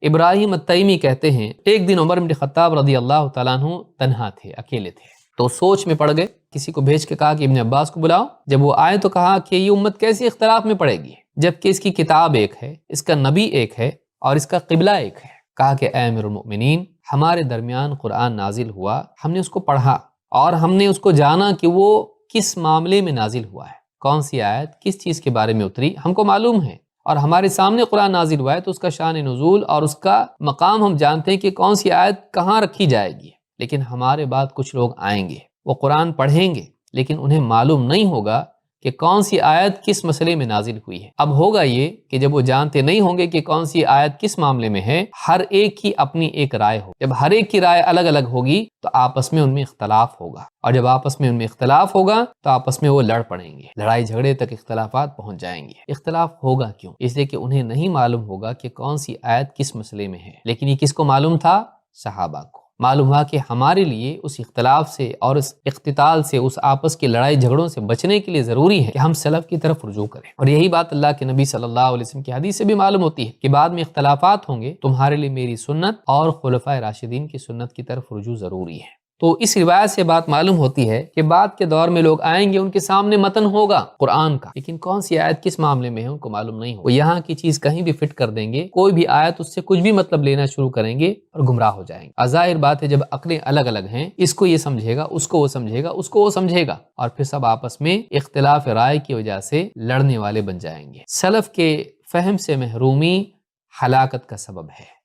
ابراہیم التیمی کہتے ہیں ایک دن عمر بن خطاب رضی اللہ تعالیٰ عنہ تنہا تھے، اکیلے تھے، تو سوچ میں پڑ گئے، کسی کو بھیج کے کہا کہ ابن عباس کو بلاؤ۔ جب وہ آئے تو کہا کہ یہ امت کیسی اختلاف میں پڑے گی جبکہ اس کی کتاب ایک ہے، اس کا نبی ایک ہے اور اس کا قبلہ ایک ہے۔ کہا کہ اے امیر المؤمنین، ہمارے درمیان قرآن نازل ہوا، ہم نے اس کو پڑھا اور ہم نے اس کو جانا کہ وہ کس معاملے میں نازل ہوا ہے، کون سی آیت کس چیز کے بارے میں اتری، ہم کو معلوم ہے، اور ہمارے سامنے قرآن نازل ہوا ہے تو اس کا شان نزول اور اس کا مقام ہم جانتے ہیں کہ کون سی آیت کہاں رکھی جائے گی۔ لیکن ہمارے بعد کچھ لوگ آئیں گے، وہ قرآن پڑھیں گے لیکن انہیں معلوم نہیں ہوگا کہ کون سی آیت کس مسئلے میں نازل ہوئی ہے۔ اب ہوگا یہ کہ جب وہ جانتے نہیں ہوں گے کہ کون سی آیت کس معاملے میں ہے، ہر ایک کی اپنی ایک رائے ہو، جب ہر ایک کی رائے الگ الگ ہوگی تو آپس میں ان میں اختلاف ہوگا، اور جب آپس میں ان میں اختلاف ہوگا تو آپس میں وہ لڑ پڑیں گے، لڑائی جھگڑے تک اختلافات پہنچ جائیں گے۔ اختلاف ہوگا کیوں؟ اس لیے کہ انہیں نہیں معلوم ہوگا کہ کون سی آیت کس مسئلے میں ہے، لیکن یہ کس کو معلوم تھا؟ صحابہ کو معلوم ہوا کہ ہمارے لیے اس اختلاف سے اور اس اختتال سے، اس آپس کی لڑائی جھگڑوں سے بچنے کے لیے ضروری ہے کہ ہم سلف کی طرف رجوع کریں، اور یہی بات اللہ کے نبی صلی اللہ علیہ وسلم کی حدیث سے بھی معلوم ہوتی ہے کہ بعد میں اختلافات ہوں گے، تمہارے لیے میری سنت اور خلفائے راشدین کی سنت کی طرف رجوع ضروری ہے۔ تو اس روایت سے بات معلوم ہوتی ہے کہ بعد کے دور میں لوگ آئیں گے، ان کے سامنے متن ہوگا قرآن کا، لیکن کون سی آیت کس معاملے میں ہے ان کو معلوم نہیں ہوگا، وہ یہاں کی چیز کہیں بھی فٹ کر دیں گے، کوئی بھی آیت اس سے کچھ بھی مطلب لینا شروع کریں گے اور گمراہ ہو جائیں گے۔ ظاہر بات ہے جب عقلیں الگ الگ ہیں، اس کو یہ سمجھے گا، اس کو وہ سمجھے گا، اس کو وہ سمجھے گا، اور پھر سب آپس میں اختلاف رائے کی وجہ سے لڑنے والے بن جائیں گے۔ سلف کے فہم سے محرومی ہلاکت کا سبب ہے۔